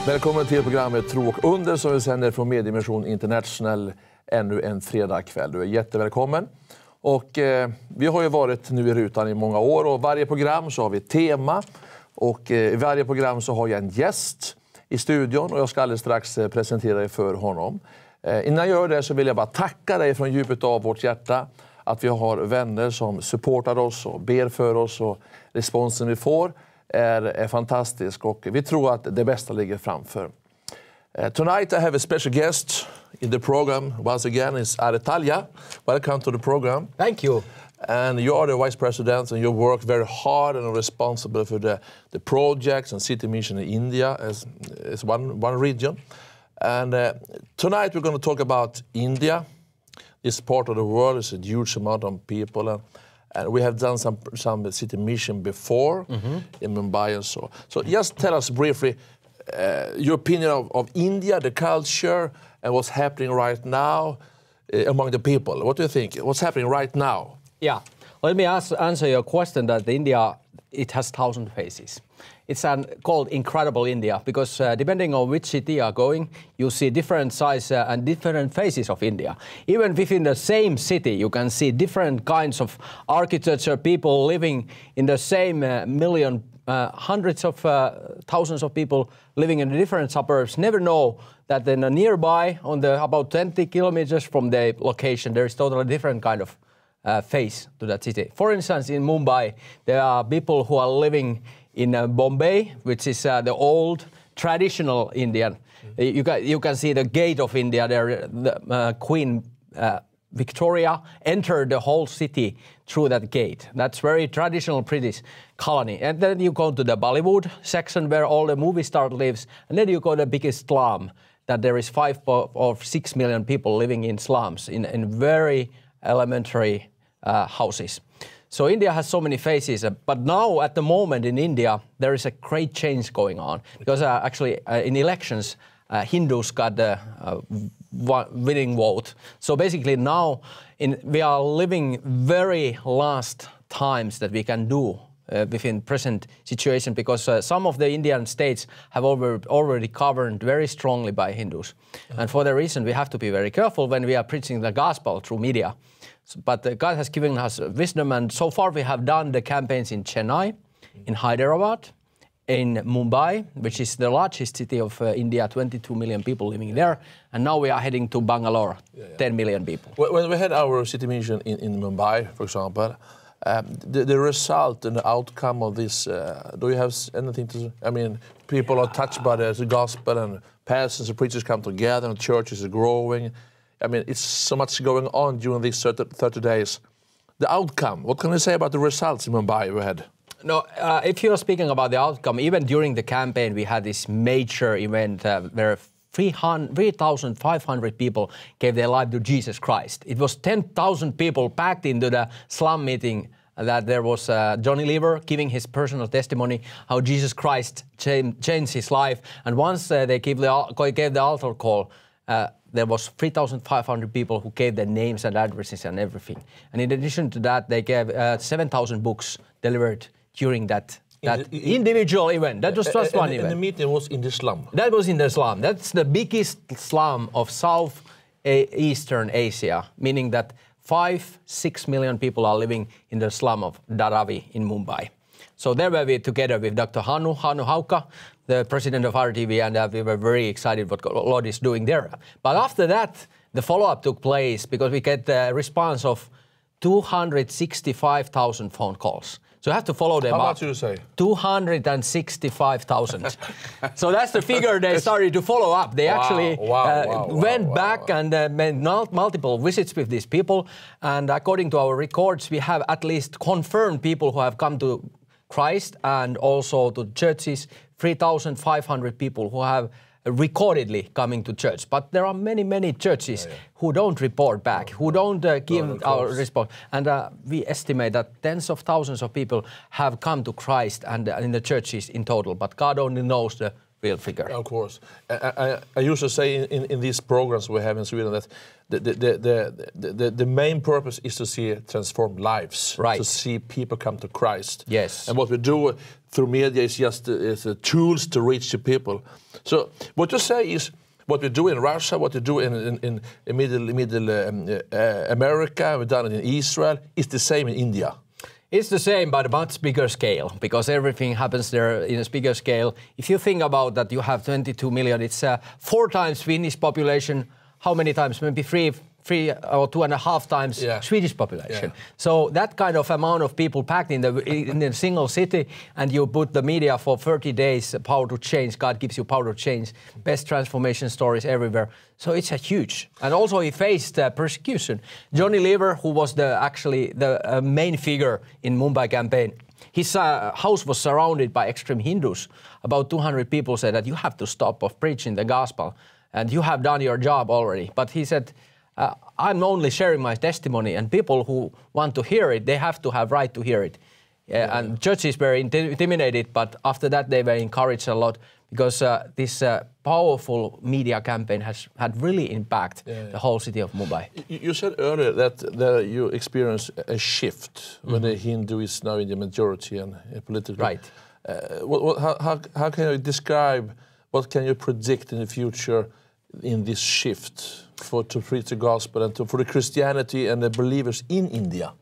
Välkommen till programmet Tro och under som vi sänder från Mediemission International ännu en fredagkväll. Du är jättevälkommen. Och vi har ju varit nu i rutan i många år och varje program så har vi ett tema. Och i varje program så har jag en gäst i studion och jag ska alldeles strax presentera dig för honom. Innan jag gör det så vill jag bara tacka dig från djupet av vårt hjärta att vi har vänner som supportar oss och ber för oss och responsen vi får är fantastisk och vi tror att det bästa ligger framför. Tonight I have a special guest in the program. Once again is Aretalia. Welcome to the program. Thank you. And you are the vice president and you work very hard and are responsible for the projects and city mission in India as one region. And tonight we're going to talk about India. This part of the world is a huge amount of people and we have done some city mission before in Mumbai and so. So just tell us briefly your opinion of India, the culture, and what's happening right now among the people. What do you think? What's happening right now? Yeah, let me answer your question that India, it has 1,000 faces. It's called Incredible India because depending on which city you are going, you see different size and different faces of India. Even within the same city, you can see different kinds of architecture, people living in the same million, hundreds of thousands of people living in different suburbs. Never know that in a nearby, on the about 20 kilometers from the location, there is totally different kind of face to that city. For instance, in Mumbai, there are people who are living in Bombay, which is the old traditional Indian. You can see the gate of India there. The Queen Victoria entered the whole city through that gate. That's very traditional British colony. And then you go to the Bollywood section where all the movie stars lives. And then you go to the biggest slum that there is 5 or 6 million people living in slums in very elementary houses. So India has so many faces, but now at the moment in India, there is a great change going on because actually in elections, Hindus got the winning vote. So basically now we are living very last times that we can do within present situation because some of the Indian states have already governed very strongly by Hindus. And for the reason we have to be very careful when we are preaching the gospel through media. But God has given us wisdom, and so far we have done the campaigns in Chennai, in Hyderabad, in Mumbai, which is the largest city of India, 22 million people living there, and now we are heading to Bangalore, 10 million people. When we had our city mission in Mumbai, for example, the result and the outcome of this, do you have anything to... I mean, people are touched by the gospel and pastors and preachers come together and churches are growing. I mean, it's so much going on during these 30 days. The outcome, what can you say about the results in Mumbai we had? No, if you're speaking about the outcome, even during the campaign, we had this major event where 3,500 people gave their life to Jesus Christ. It was 10,000 people packed into the slum meeting that there was Johnny Lever giving his personal testimony how Jesus Christ changed his life. And once they gave the altar call, there was 3,500 people who gave their names and addresses and everything. And in addition to that, they gave 7,000 books delivered during that individual event. That was just one event. And the meeting was in the slum? That was in the slum. That's the biggest slum of Southeastern Asia, meaning that 5-6 million people are living in the slum of Dharavi in Mumbai. So there were we together with Dr. Hannu Haukka, the president of IRR-TV, and we were very excited what Lord is doing there. But after that, the follow-up took place because we get the response of 265,000 phone calls. So you have to follow them up. How much do you say? 265,000. So that's the figure they started to follow up. They actually went back and made multiple visits with these people. And according to our records, we have at least confirmed people who have come to Christ and also to churches, 3,500 people who have recordedly coming to church. But there are many churches who don't report back, who don't give our response. And we estimate that tens of thousands of people have come to Christ and in the churches in total. But God only knows the real figure. Of course. I used to say in these programs we have in Sweden that the main purpose is to see transformed lives, right. to see people come to Christ. Yes. And what we do through media is just tools to reach the people. So what you say is what we do in Russia, what we do in Middle America, we've done it in Israel, is the same in India. It's the same, but a much bigger scale, because everything happens there in a bigger scale. If you think about that, you have 22 million. It's 4 times Finnish population. How many times? Maybe three or 2.5 times Swedish population. Yeah. So that kind of amount of people packed in a single city, and you put the media for 30 days, power to change. God gives you power to change. Best transformation stories everywhere. So it's a huge. And also he faced persecution. Johnny Lever, who was actually the main figure in Mumbai campaign, his house was surrounded by extreme Hindus. About 200 people said that you have to stop of preaching the gospel, and you have done your job already. But he said, I'm only sharing my testimony, and people who want to hear it, they have to have right to hear it. And churches were intimidated, but after that they were encouraged a lot, because this powerful media campaign has had really impact the whole city of Mumbai. You said earlier that you experienced a shift when the Hindu is now in the majority and politically. Right. How can you describe, what can you predict in the future in this shift to preach the gospel and for the Christianity and the believers in India?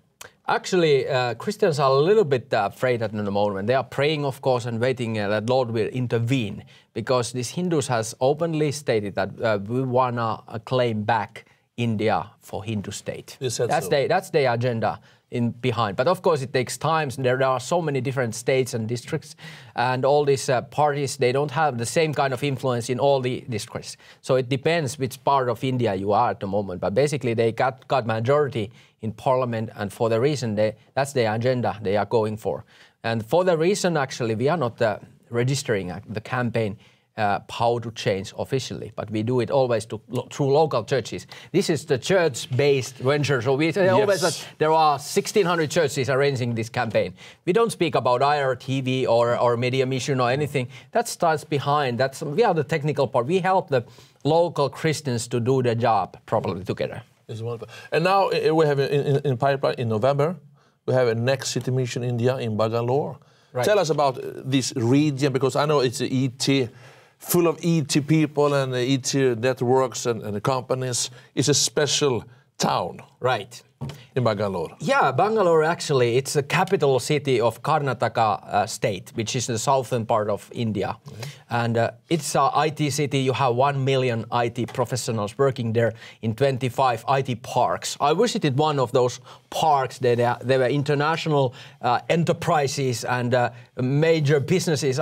Actually, Christians are a little bit afraid at the moment. They are praying, of course, and waiting that Lord will intervene, because these Hindus has openly stated that we want to claim back India for Hindu state. That's their agenda behind. But of course it takes time. There are so many different states and districts, and all these parties, they don't have the same kind of influence in all the districts. So it depends which part of India you are at the moment. But basically they got majority in parliament, and for the reason that's the agenda they are going for. And for the reason, actually, we are not registering the campaign Power to Change officially, but we do it always through local churches. This is the church-based venture, so we say always that there are 1,600 churches arranging this campaign. We don't speak about IRR-TV or Media Mission or anything. That starts behind. We are the technical part. We help the local Christians to do the job properly together. It's wonderful. And now we have in pipeline in November, we have a next city mission in India in Bangalore. Right. Tell us about this region, because I know it's ET, full of ET people and ET networks and companies. It's a special town. Right. In Bangalore. Yeah, Bangalore actually, it's the capital city of Karnataka state, which is the southern part of India. And it's an IT city. You have 1 million IT professionals working there in 25 IT parks. I visited one of those parks. They were international enterprises and major businesses.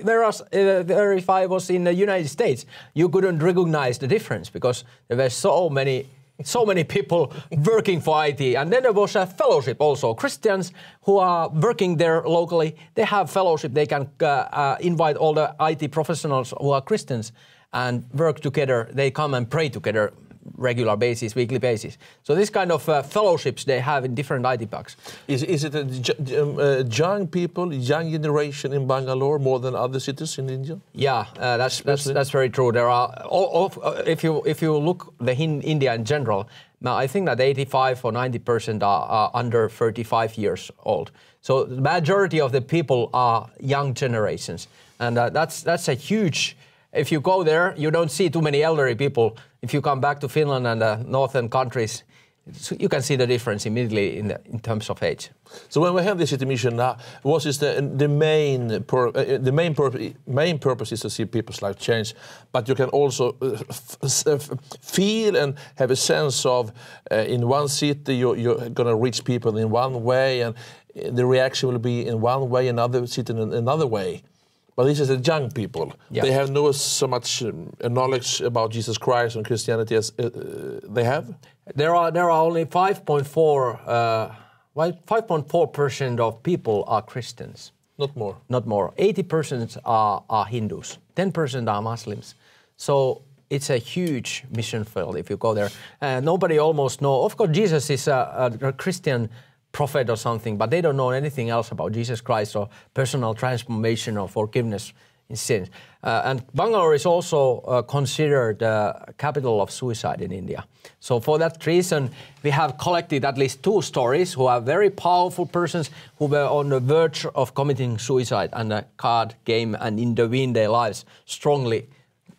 Whereas if I was in the United States, you couldn't recognize the difference, because there were so many people working for IT. And then there was a fellowship also. Christians who are working there locally, they have fellowship. They can invite all the IT professionals who are Christians and work together. They come and pray together regular basis, weekly basis. So this kind of fellowships they have in different IT parks. Is it young people, young generation in Bangalore more than other cities in India? Yeah, that's very true. There are, if you look in India in general, now I think that 85 or 90% are under 35 years old. So the majority of the people are young generations, and that's a huge. If you go there, you don't see too many elderly people. If you come back to Finland and the northern countries, you can see the difference immediately in terms of age. So when we have this city mission now, what is the main purpose is to see people's life change, but you can also feel and have a sense of in one city you're going to reach people in one way, and the reaction will be in one way, another city in another way. But this is the young people. Yeah. They have no so much knowledge about Jesus Christ and Christianity as they have. There are only 5.4% of people are Christians. Not more. Not more. 80% are Hindus. 10% are Muslims. So it's a huge mission field if you go there. Nobody almost knows. Of course, Jesus is a Christian prophet or something, but they don't know anything else about Jesus Christ or personal transformation or forgiveness. in sins. And Bangalore is also considered the capital of suicide in India. So for that reason, we have collected at least 2 stories who are very powerful persons who were on the verge of committing suicide, and God came and intervened their lives strongly,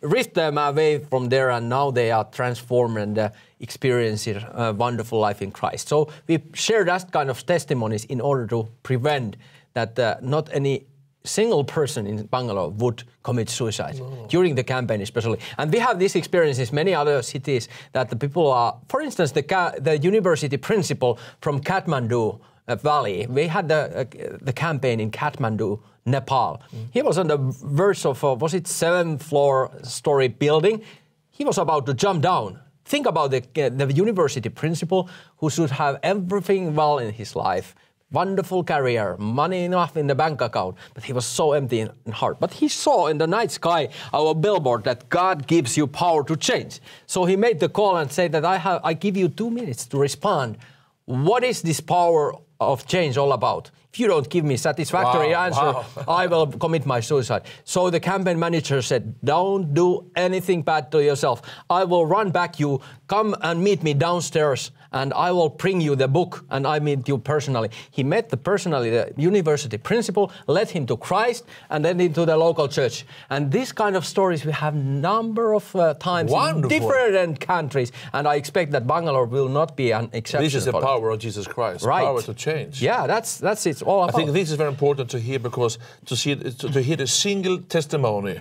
risked them away from there, and now they are transformed and experiencing a wonderful life in Christ. So we share that kind of testimonies in order to prevent that not any single person in Bangalore would commit suicide during the campaign especially. And we have this experience in many other cities that the people are, for instance, the university principal from Kathmandu Valley, we had the campaign in Kathmandu, Nepal. He was on the verge of, was it 7th floor story building? He was about to jump down. Think about the university principal who should have everything well in his life. Wonderful career, money enough in the bank account, but he was so empty in heart. But he saw in the night sky our billboard that God gives you power to change. So he made the call and said that I give you 2 minutes to respond. What is this power of change all about? If you don't give me satisfactory answer, I will commit my suicide. So the campaign manager said, don't do anything bad to yourself. I will run back you, come and meet me downstairs, and I will bring you the book, and I meet you personally. He met the university principal, led him to Christ, and then into the local church. And this kind of stories we have number of times in different countries, and I expect that Bangalore will not be an exception. This is the power of Jesus Christ, right. Power to change. Yeah, that's it all about. I think this is very important to hear, because to hear a single testimony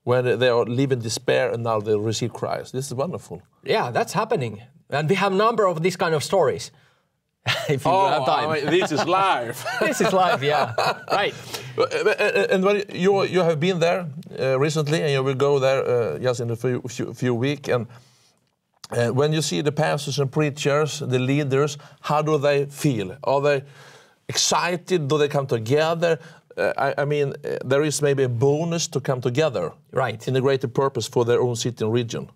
when they are living despair and now they receive Christ. This is wonderful. Yeah, that's happening. And we have a number of these kind of stories. If you have time. I mean, this is live. This is live, yeah. Right. And when you have been there recently, and you will go there just in a few weeks. And when you see the pastors and preachers, the leaders, how do they feel? Are they excited? Do they come together? I mean, there is maybe a bonus to come together, right, in a greater purpose for their own city and region.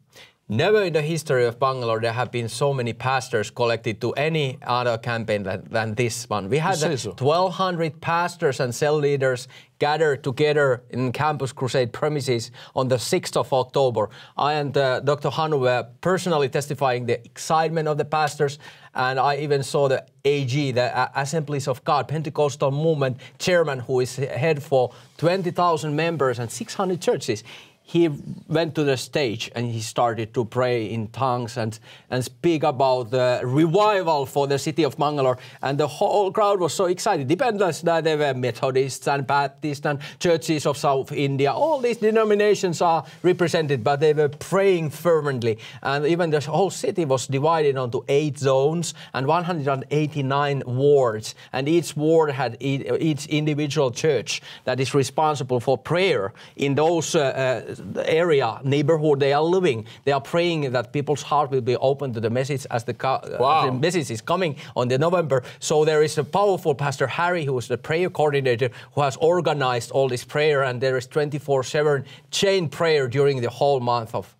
Never in the history of Bangalore there have been so many pastors collected to any other campaign than this one. We had 1,200 pastors and cell leaders gathered together in Campus Crusade premises on the 6th of October. I and Dr. Hanu were personally testifying the excitement of the pastors, and I even saw the AG, the Assemblies of God Pentecostal Movement chairman, who is head for 20,000 members and 600 churches. He went to the stage and he started to pray in tongues and speak about the revival for the city of Bangalore. And the whole crowd was so excited. Dependent that they were Methodists and Baptists and churches of South India. All these denominations are represented, but they were praying fervently. And even the whole city was divided into 8 zones and 189 wards. And each ward had each individual church that is responsible for prayer in those area, neighborhood they are living. They are praying that people's heart will be open to the message as the message is coming on the November. So there is a powerful Pastor Harry, who is the prayer coordinator, who has organized all this prayer, and there is 24/7 chain prayer during the whole month of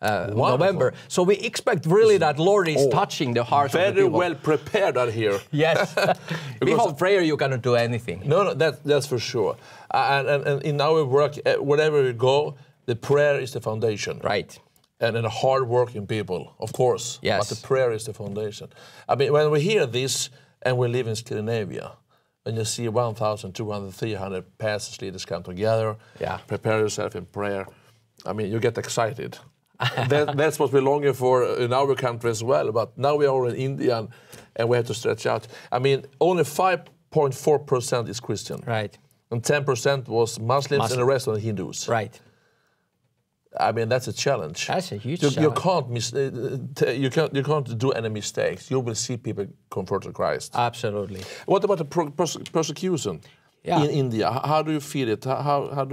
November. So we expect really that Lord is touching the hearts of the people. Very well prepared out here. Yes. Without prayer you cannot do anything. No, that's for sure. And in our work, wherever we go, the prayer is the foundation. Right. And a hard-working people, of course. Yes. But the prayer is the foundation. I mean, when we hear this, and we live in Scandinavia, and you see 1,200, 300 pastors, leaders come together, prepare yourself in prayer, I mean, you get excited. That's what we're longing for in our country as well. But now we are in India, and we have to stretch out. I mean, only 5.4% is Christian. Right. And 10% was Muslims, and the rest are Hindus. Right. I mean, that's a challenge. That's a huge challenge. You can't do any mistakes. You will see people convert to Christ. Absolutely. What about the persecution in India? How do you feel it? How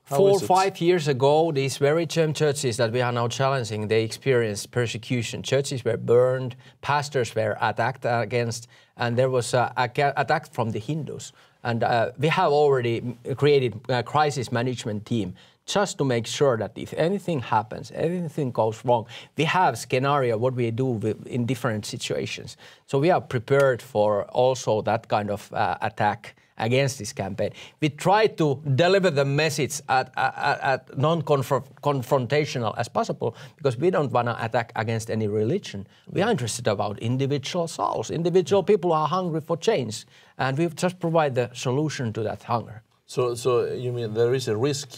4 or 5 years ago, these very same churches that we are now challenging, they experienced persecution. Churches were burned, pastors were attacked against, and there was an attack from the Hindus. And we have already created a crisis management team just to make sure that if anything happens, anything goes wrong, we have scenario what we do in different situations. So we are prepared for also that kind of attack against this campaign. We try to deliver the message at non-confrontational as possible, because we don't want to attack against any religion. We are interested about individual souls. Individual people are hungry for change, and we just provide the solution to that hunger. So you mean there is a risk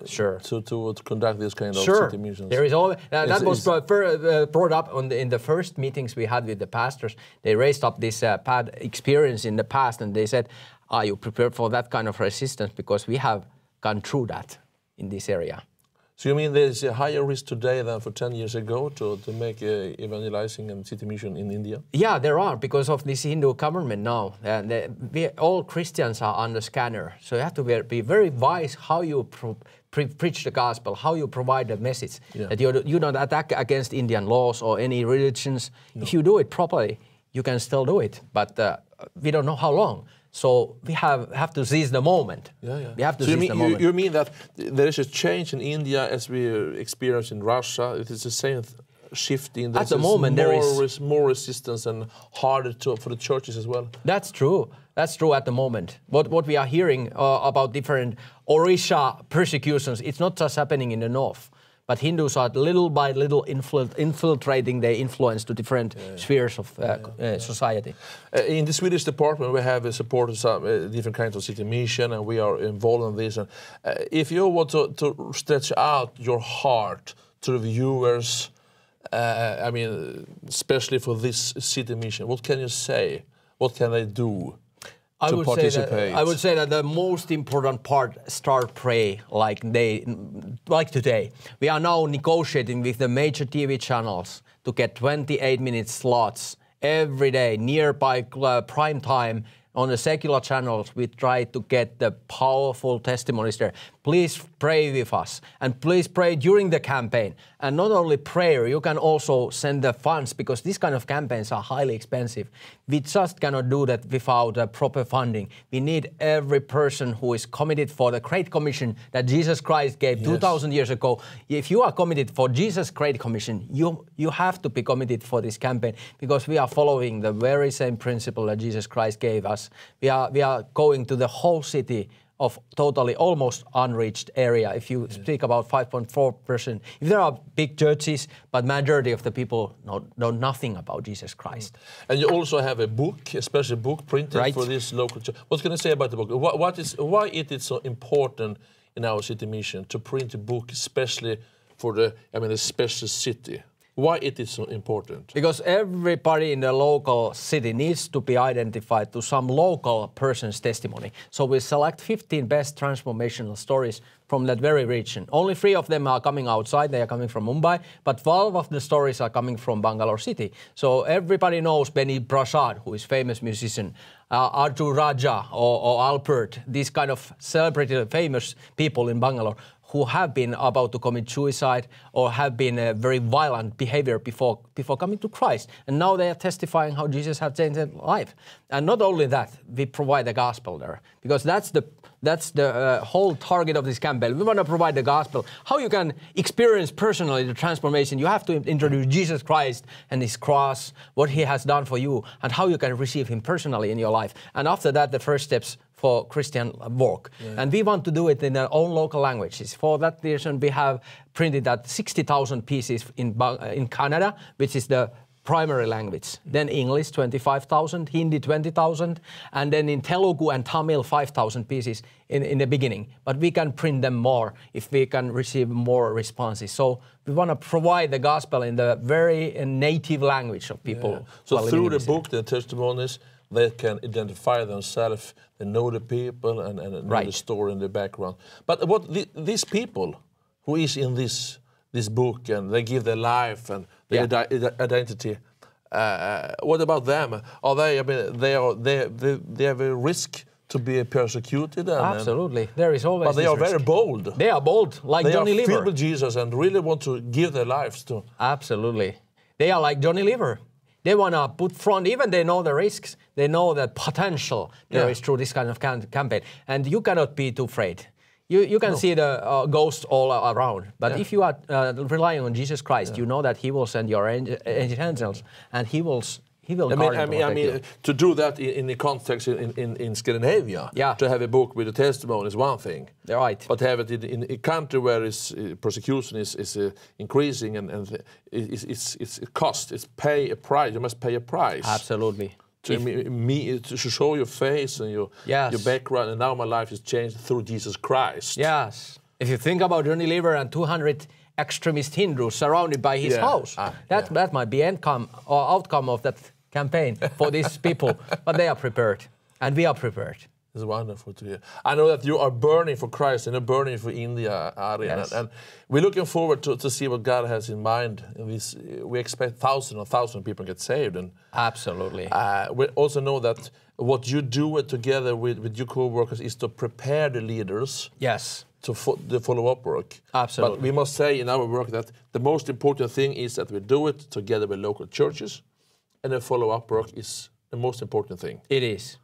Sure. to conduct this kind of Sure. city missions? There is always, that was brought up in the first meetings we had with the pastors. They raised up this bad experience in the past, and they said, are you prepared for that kind of resistance? Because we have gone through that in this area. So you mean there's a higher risk today than for 10 years ago to make evangelizing and city mission in India? Yeah, there are, because of this Hindu government now. All Christians are under scanner. So you have to be very wise how you preach the gospel, how you provide the message. Yeah. That you don't attack against Indian laws or any religions. No. If you do it properly, you can still do it. But we don't know how long. So we have to seize the moment. Yeah. We have to seize the moment. You mean that there is a change in India as we experience in Russia? It is the same shift in that. At the moment, there is more resistance and harder for the churches as well. That's true. That's true at the moment. What we are hearing about different Orisha persecutions, it's not just happening in the north. But Hindus are little by little infiltrating their influence to different spheres of society. In the Swedish department, we have supported some different kinds of city mission, and we are involved in this. And if you want to stretch out your heart to the viewers, I mean, especially for this city mission, what can you say? What can they do? I would say that the most important part, start pray like today. We are now negotiating with the major TV channels to get 28-minute slots every day, nearby prime time. On the secular channels, we try to get the powerful testimonies there. Please pray with us, and please pray during the campaign. And not only prayer, you can also send the funds, because these kind of campaigns are highly expensive. We just cannot do that without proper funding. We need every person who is committed for the Great Commission that Jesus Christ gave 2,000 years ago. If you are committed for Jesus' Great Commission, you have to be committed for this campaign, because we are following the very same principle that Jesus Christ gave us. We are going to the whole city of totally almost unreached area. If you speak about 5.4%, if there are big churches, but majority of the people know nothing about Jesus Christ. And you also have a book, a special book printed for this local church. What can I say about the book? Why it is so important in our city mission to print a book, especially for the special city? Why it is so important? Because everybody in the local city needs to be identified to some local person's testimony. So we select 15 best transformational stories from that very region. Only 3 of them are coming outside. They are coming from Mumbai, but 12 of the stories are coming from Bangalore city. So everybody knows Benny Prasad, who is famous musician, Arjun Raja or Albert, these kind of celebrated famous people in Bangalore who have been about to commit suicide or have been a very violent behavior before coming to Christ. And now they are testifying how Jesus has changed their life. And not only that, we provide the gospel there, because that's the whole target of this campaign. We want to provide the gospel. How you can experience personally the transformation, you have to introduce Jesus Christ and his cross, what he has done for you, and how you can receive him personally in your life. And after that, the first steps for Christian work. And we want to do it in our own local languages. For that reason, we have printed that 60,000 pieces in Canada, which is the primary language. Then English, 25,000, Hindi, 20,000, and then in Telugu and Tamil, 5,000 pieces in the beginning. But we can print them more if we can receive more responses. So we want to provide the gospel in the very native language of people. So through the book, the testimonies, they can identify themselves, they know the people and know the story in the background. But what these people who is in this book, and they give their life and their identity, what about them? Are they? I mean, they have a risk to be persecuted. Absolutely, there is always. But they are risk. very bold. They are bold, like Johnny Lever. They are filled with Jesus and really want to give their lives to. Absolutely, they are like Johnny Lever. They want to put front, even they know the risks, they know the potential there is through this kind of campaign. And you cannot be too afraid. You can see the ghosts all around. But if you are relying on Jesus Christ, you know that he will send your angels and he will He will I mean, to do that in the context in Scandinavia, to have a book with a testimony is one thing. Right. But have it in a country where persecution is increasing and it's a cost. It's pay a price. You must pay a price. Absolutely. To show your face and your background, and now my life is changed through Jesus Christ. Yes. If you think about Johnny Lever and 200 extremist Hindus surrounded by his house, that might be outcome of that campaign for these people. But they are prepared, and we are prepared. It's wonderful to hear. I know that you are burning for Christ and you're burning for India, Ari. Yes. And we're looking forward to see what God has in mind. We expect thousands of people get saved. And absolutely. We also know that what you do together with your co-workers is to prepare the leaders. Yes. To the follow-up work. Absolutely. But we must say in our work that the most important thing is that we do it together with local churches, and the follow-up work is the most important thing. It is.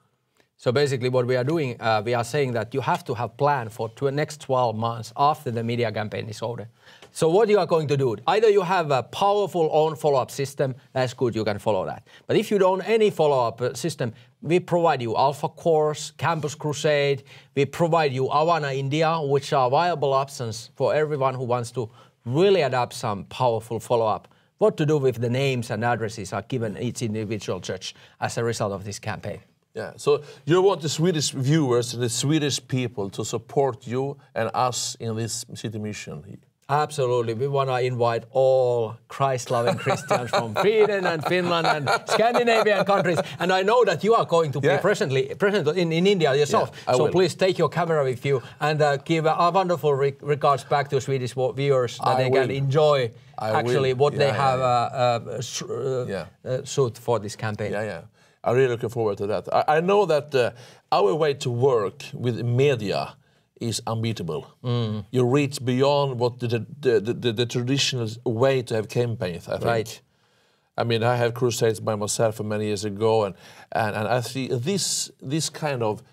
So basically what we are doing, we are saying that you have to have plan for the next 12 months after the media campaign is over. So what you are going to do, either you have a powerful own follow-up system, that's good, you can follow that. But if you don't any follow-up system, we provide you Alpha Course, Campus Crusade, we provide you Avana India, which are viable options for everyone who wants to really adopt some powerful follow-up. What to do with the names and addresses are given each individual church as a result of this campaign. Yeah, so you want the Swedish viewers and the Swedish people to support you and us in this city mission. Absolutely. We want to invite all Christ-loving Christians from Sweden and Finland and Scandinavian countries. And I know that you are going to be present in India yourself. So please take your camera with you and give a wonderful regards back to Swedish viewers that they can enjoy what they have suit for this campaign. I'm really looking forward to that. I know that our way to work with media is unbeatable. You reach beyond what the traditional way to have campaigns, I think. Right. I mean, I have crusades by myself many years ago, and I see this kind of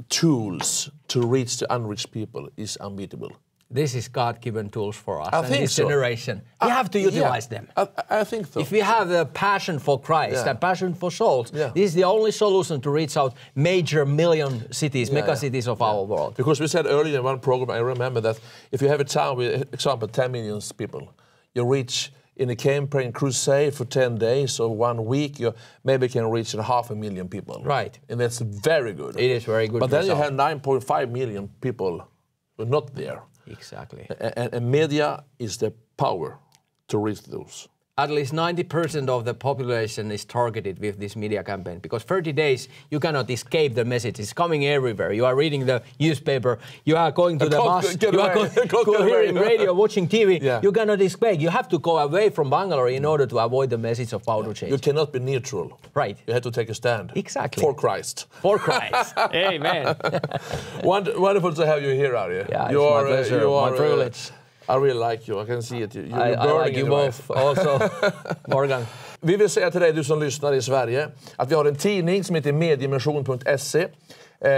tools to reach the unreached people is unbeatable. This is God-given tools for us. I think this so. generation. We have to utilize them. I think so. If we have the passion for Christ and passion for souls, this is the only solution to reach out major million cities, mega cities of our world. Because we said earlier in one program, I remember that if you have a town with, example, 10 million people, you reach in a campaign crusade for 10 days or 1 week, you maybe can reach 500,000 people. Right. And that's very good. It is very good. But then you have 9.5 million people who are not there. Exactly. And media is the power to reach those. At least 90% of the population is targeted with this media campaign because 30 days you cannot escape the message. It's coming everywhere. You are reading the newspaper, you are going to the bus, you are hearing radio, watching TV. You cannot escape. You have to go away from Bangalore in order to avoid the message of power to change. You cannot be neutral. Right. You have to take a stand. Exactly. For Christ. For Christ. Amen. Wonderful to have you here, Arje. Yeah, it's my pleasure, my privilege. I really like you. I can see it. I like you both also, Morgan. Vi vill säga till dig, du som lyssnar i Sverige, att vi har en tidning som heter mediemission.se.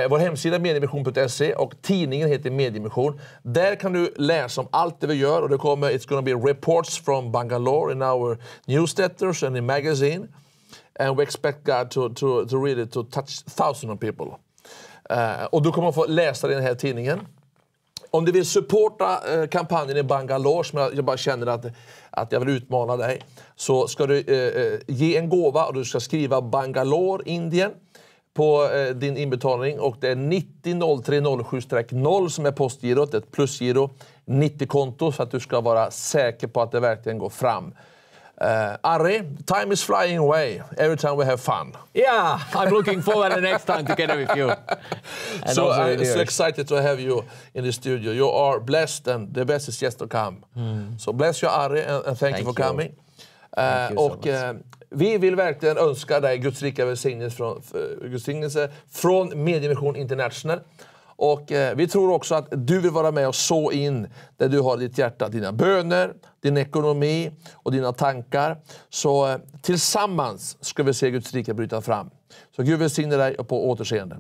Vår hemsida är mediemission.se och tidningen heter Mediemission. Där kan du läsa om allt det vi gör och det kommer, it's going to be reports from Bangalore in our newsletters and in magazine. And we expect God to really to touch thousands of people. Och du kommer få läsa den här tidningen. Om du vill supporta kampanjen i Bangalore, som jag bara känner att jag vill utmana dig, så ska du ge en gåva och du ska skriva Bangalore, Indien på din inbetalning. Och det är 900307-0 som är postgirot, ett plusgiro, 90-konto för att du ska vara säker på att det verkligen går fram. Ari, time is flying away every time we have fun. Yeah, I'm looking forward to the next time together with you. So I'm so excited to have you in the studio. You are blessed and the best is yet to come. So bless you, Ari, and thank you for coming. Vi vill verkligen önska dig Guds rika välsignelse från Mediemission International. Och vi tror också att du vill vara med och så in där du har ditt hjärta, dina böner, din ekonomi och dina tankar. Så tillsammans ska vi se Guds rika bryta fram. Så Gud välsigne dig och på återseende.